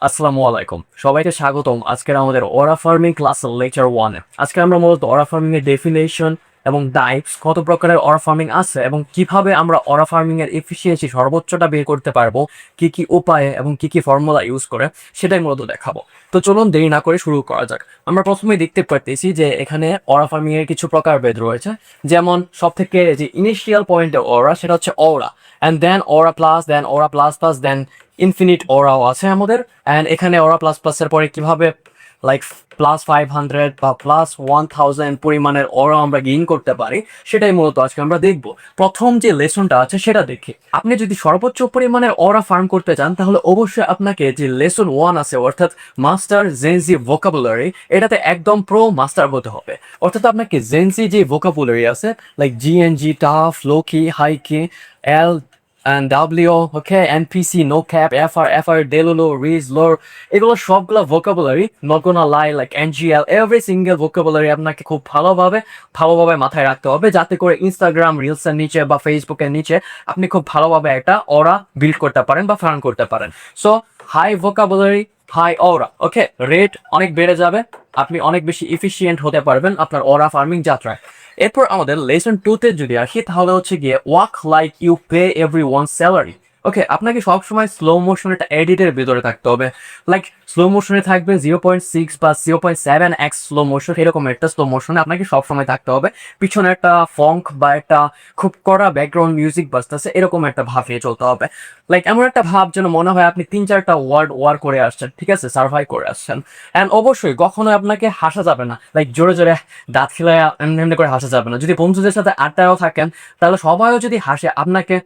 আসসালামু আলাইকুম, সবাইকে স্বাগতম আজকের আমাদের অরা ফার্মিং ক্লাসের লেকচার 1-এ। আজকে আমরা মূলত অরা ফার্মিং এর ডেফিনেশন এবং টাইপস, কত প্রকারের অরা ফার্মিং আছে এবং কিভাবে আমরা অরা ফার্মিং এর এফিসিয়েন্সি সর্বোচ্চটা বের করতে পারবো, কি কি উপায়ে এবং কি কি ফর্মুলা ইউজ করে সেটাই মূলত দেখাবো। তো চলুন দেরি না করে শুরু করা যাক। আমরা প্রথমেই দেখতে পারতেছি যে এখানে অরা ফার্মিং এর কিছু প্রকারভেদ রয়েছে। যেমন সব থেকে যে ইনিশিয়াল পয়েন্টে অরা, সেটা হচ্ছে aura, and then aura plus, then aura plus plus, then infinite ওরাও আছে আমাদের। অ্যান্ড এখানে ওরা প্লাস প্লাসের পরে কিভাবে লাইক +500 বা +1000 পরিমাণের ওরা আমরা গেইন করতে পারি সেটাই মূলত আজকে আমরা দেখব। প্রথম যে লেসনটা আছে সেটা দেখি। আপনি যদি সর্বোচ্চ পরিমাণের ওরা ফার্ম করতে চান তাহলে অবশ্যই আপনাকে যে লেসন 1 আছে অর্থাৎ মাস্টার জেনজি ভোকাবুলারি, এটাতে একদম প্রো মাস্টার হতে হবে। অর্থাৎ আপনাকে জেনজি যে ভোকাবুলারি আছে like GNG, tough, lowkey, highkey, L and W, okay, NPC, no cap, FR, Delulu, Rees, Lore, এগুলো সবগুলো vocabulary, not gonna lie, like NGL, every single vocabulary আপনাকে খুব ভালোভাবে মাথায় রাখতে হবে, যাতে করে ইনস্টাগ্রাম রিলসের নিচে বা ফেসবুকের নিচে আপনি খুব ভালোভাবে একটা অরা বিল্ড করতে পারেন বা ফার্ম করতে পারেন। সো হাই vocabulary, হাই অরা, ওকে, রেট অনেক বেড়ে যাবে, আপনি অনেক বেশি এফিশিয়েন্ট হতে পারবেন আপনার অরা ফার্মিং যাত্রায়। এরপর আমাদের লেসন 2-তে যদি আসি তাহলে হচ্ছে গিয়ে walk like you pay every one salary. Okay, আপনাকে সবসময় স্লো মোশন একটা এডিটের ভিতরে থাকতে হবে। লাইক স্লো মোশনে থাকবে 0.6 বা 0.7x স্লো মোশন, এরকম একটা স্লো মোশনে আপনাকে সবসময় থাকতে হবে। পিছনে একটা ফঙ্ক বা একটা খুব কড়া ব্যাকগ্রাউন্ড মিউজিক বাজতেছে, এরকম একটা ভাবিয়ে চলতে হবে। লাইক এমন একটা ভাব যেন মনে হয় আপনি 3-4টা ওয়ার্ড ওয়ার করে আসছেন, ঠিক আছে, সার্ভাইভ করে আসছেন। অ্যান্ড অবশ্যই কখনোই আপনাকে হাসা যাবে না, লাইক জোরে জোরে দাঁত খিলায় এমনি এমনি করে হাসা যাবে না। যদি বন্ধুদের সাথে আড্ডায়ও থাকেন তাহলে সবাইও যদি হাসে আপনাকে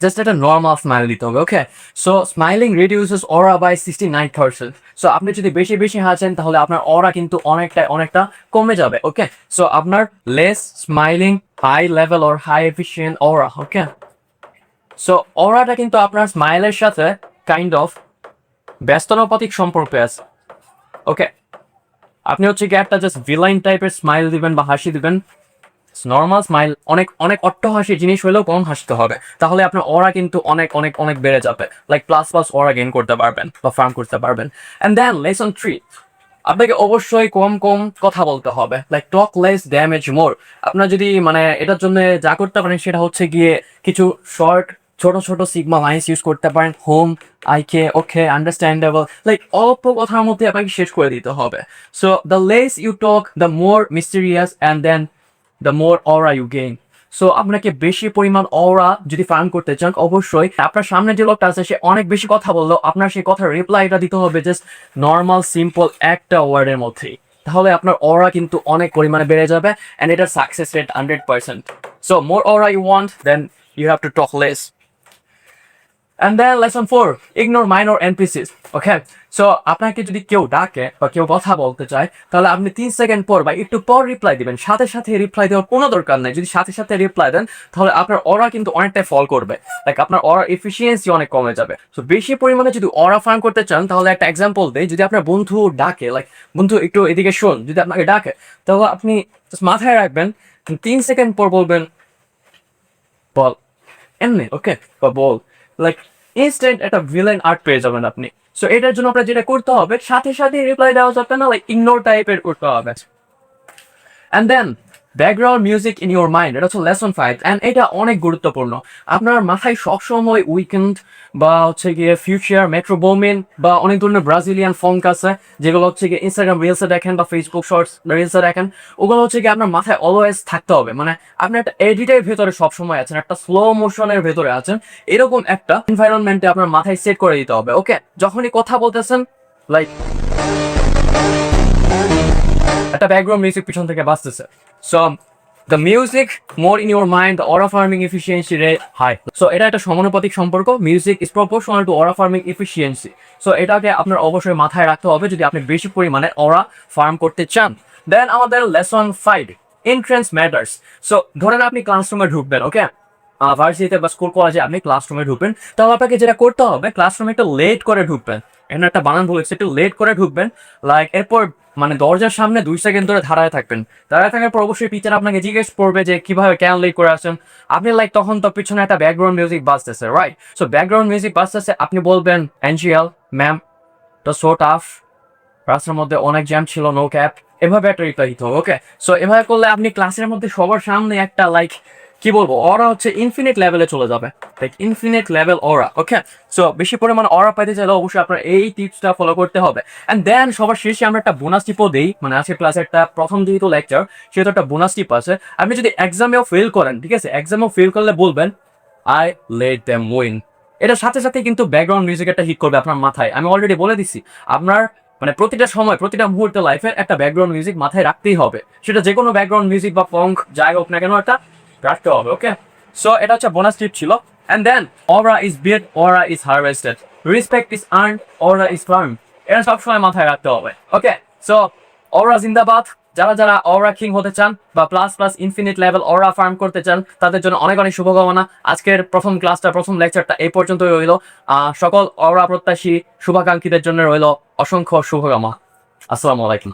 জাস্ট একটা নর্মাল স্মাইল দিতে হবে। Okay, so smiling reduces aura by 69%। So আপনি যদি বেশি বেশি হাসেন তাহলে আপনার অরা কিন্তু অনেকটা কমে যাবে। ওকে, সো আপনার less smiling, high level or high efficient aura. Okay, so অরাটা কিন্তু আপনার স্মাইলের সাথে কাইন্ড অফ ব্যস্ততাপাতিক সম্পর্ক আছে। ওকে, আপনি হচ্ছে কি একটা জাস্ট ভিলাইন টাইপের স্মাইল দিবেন বা হাসি দিবেন, নর্মাল স্মাইল, অনেক অনেক অট্টহাসি জিনিস হলেও কম হাসতে হবে, তাহলে আপনার অরা কিন্তু অনেক বেড়ে যাবে। লাইক প্লাস অরা গেইন করতে পারবেন বা ফার্ম করতে পারবেন। অ্যান্ড দেন লেসন 3, আপনাকে অবশ্যই কম কথা বলতে হবে। লাইক টক লেস ড্যামেজ মোর। আপনার যদি মানে এটার জন্য যা করতে পারেন সেটা হচ্ছে গিয়ে কিছু শর্ট ছোট সিগমা লাইন্স ইউজ করতে পারেন। হোম, আইকে, ওকে, আন্ডারস্ট্যান্ডেবল, লাইক অল্প কথার মধ্যে আপনাকে শেষ করে দিতে হবে। So the less you talk the more mysterious and then the more aura you gain. So আপনাকে বেশি পরিমাণ অরা যদি ফার্ম করতে চান অবশ্যই আপনার সামনে যে লোকটা আছে সে অনেক বেশি কথা বললো, আপনার সেই কথার রিপ্লাইটা দিতে হবে জাস্ট নর্মাল সিম্পল একটা ওয়ার্ডের মধ্যেই, তাহলে আপনার অরা কিন্তু অনেক পরিমাণে বেড়ে যাবে অ্যান্ড এটার success rate 100%। So more aura you want, then you have to talk less. And then lesson 4, ignore minor NPCs. Okay, so আপনাকে যদি কেউ ডাকে বা কেউ কথা বলতে চায় তাহলে আপনি 3 সেকেন্ড পর বা একটু পর রিপ্লাই দিবেন, সাথে রিপ্লাই দেওয়ার কোনো দরকার নেই। যদি সাথে রিপ্লাই দেন তাহলে আপনার অরা কিন্তু অনেকটাই ফল করবে, লাইক আপনার অরা এফিসিয়েন্সি অনেক কমে যাবে। সো বেশি পরিমাণে যদি অরা ফার্ম করতে চান তাহলে একটা এক্সাম্পল দেই, যদি আপনার বন্ধু ডাকে, লাইক বন্ধু একটু এদিকে শোন, যদি আপনাকে ডাকে তাহলে আপনি মাথায় রাখবেন 3 সেকেন্ড পর বলবেন বল, এমনি, ওকে, বা বল, লাইক ইনস্ট্যান্ট একটা ভিলেন আর্ট পেয়ে যাবেন আপনি। সো এটার জন্য আপনার যেটা করতে হবে সাথে রিপ্লাই দেওয়া যাবে না, লাইক ইগনোর টাইপের করতে হবে। And then background music in your mind, এটা হচ্ছে লেসন 5 অ্যান্ড এটা অনেক গুরুত্বপূর্ণ। আপনার মাথায় সবসময় উইকেন্ড বা হচ্ছে গিয়ে ফিউচার, মেট্রোবোমিন বা অনেক ধরনের ব্রাজিলিয়ান ফঙ্ক আছে যেগুলো হচ্ছে গিয়ে ইনস্টাগ্রাম রিলসে দেখেন বা ফেসবুক শর্টস রিলসে দেখেন, ওগুলো হচ্ছে গিয়ে আপনার মাথায় অলওয়েজ থাকতে হবে। মানে আপনি একটা এডিটের ভেতরে সবসময় আছেন, একটা স্লো মোশনের ভেতরে আছেন, এরকম একটা এনভায়রনমেন্টে আপনার মাথায় সেট করে দিতে হবে। ওকে, যখনই কথা বলতেছেন লাইক একটা ব্যাকগ্রাউন্ড মিউজিক পিছন থেকে বাজতেছে, so the music more in your mind, the aura farming efficiency rate high. So এটা একটা সমানুপাতিক সম্পর্ক, music is proportional to aura farming efficiency. So এটাকে আপনার অবশ্যই মাথায় রাখতে হবে যদি আপনি বেশি পরিমাণে অরা ফার্ম করতে চান। দেন আমাদের লেসন 5, এন্ট্রেন্স ম্যাটার্স। সো ধরেন আপনি ক্লাসরুমে ঢুকবেন, ওকে, ভার্সিটিতে বা স্কুল কলেজে আপনি ক্লাসরুমে ঢুকবেন, তাহলে আপনাকে যেটা করতে হবে ক্লাসরুমে একটু লেট করে ঢুকবেন। এখানে একটা বানান বলেছে, একটু লেট করে ঢুকবেন। লাইক এরপর মানে দরজার সামনে 2 সেকেন্ড ধরে দাঁড়ায় থাকবেন। দাঁড়ায় থাকার পর অবশ্যই টিচার আপনাকে জিজ্ঞেস করবে যে কিভাবে কেন লেট করে আসেন। আপনি লাইক তখন তো পিছনে একটা ব্যাকগ্রাউন্ড মিউজিক বাজতেছে, রাইট? সো ব্যাকগ্রাউন্ড মিউজিক বাজতেছে, আপনি বলবেন এনজিএল ম্যাম, তো সো টাফ, রাস্তার মধ্যে অনেক জ্যাম ছিল, নো ক্যাপ, এভাবে একটা রিপ্লাই দিতে হবে। ওকে, সো এভাবে করলে আপনি ক্লাসের মধ্যে সবার সামনে একটা লাইক কি বলবো, অরা হচ্ছে ইনফিনিট লেভেলে চলে যাবে, লাইক ইনফিনিট লেভেল অরা। ওকে, সো বেশি পরিমাণে অরা পাইতে চাইলে অবশ্যই আপনার এই টিপসটা ফলো করতে হবে। অ্যান্ড দেন সবার শেষে আমরা একটা বোনাস টিপও দিই, মানে আজকে ক্লাসে একটা প্রথম যেহেতু লেকচার সেহেতু একটা বোনাস টিপ আছে। আপনি যদি এক্সামেও ফেল করেন, ঠিক আছে, এক্সামেও ফেল করলে বলবেন আই লেট দেম উইন। এটার সাথে সাথে কিন্তু ব্যাকগ্রাউন্ড মিউজিক একটা হিট করবে আপনার মাথায়। আমি অলরেডি বলে দিচ্ছি, আপনার মানে প্রতিটা সময় প্রতিটা মুহূর্তে লাইফের একটা ব্যাকগ্রাউন্ড মিউজিক মাথায় রাখতেই হবে, সেটা যে কোনো ব্যাকগ্রাউন্ড মিউজিক বা ফঙ্ক যাই হোক না কেন একটা রাখতে হবে। ওকে, সো এটা হচ্ছে বোনাস টিপ ছিল। And then aura is build, aura is harvested, respect is earn, aura is farm, এটা সবসময় মাথায় রাখতে হবে। ওকে, সো অরা জিন্দাবাদ। যারা যারা অরা কিং হতে চান বা প্লাস প্লাস ইনফিনিট লেভেল অরা ফার্ম করতে চান তাদের জন্য অনেক অনেক শুভকামনা। আজকের প্রথম ক্লাসটা, প্রথম লেকচারটা এই পর্যন্তই রইল। সকল অরা প্রত্যাশী শুভাকাঙ্ক্ষীদের জন্য রইল অসংখ্য শুভকামনা। আসসালামু আলাইকুম।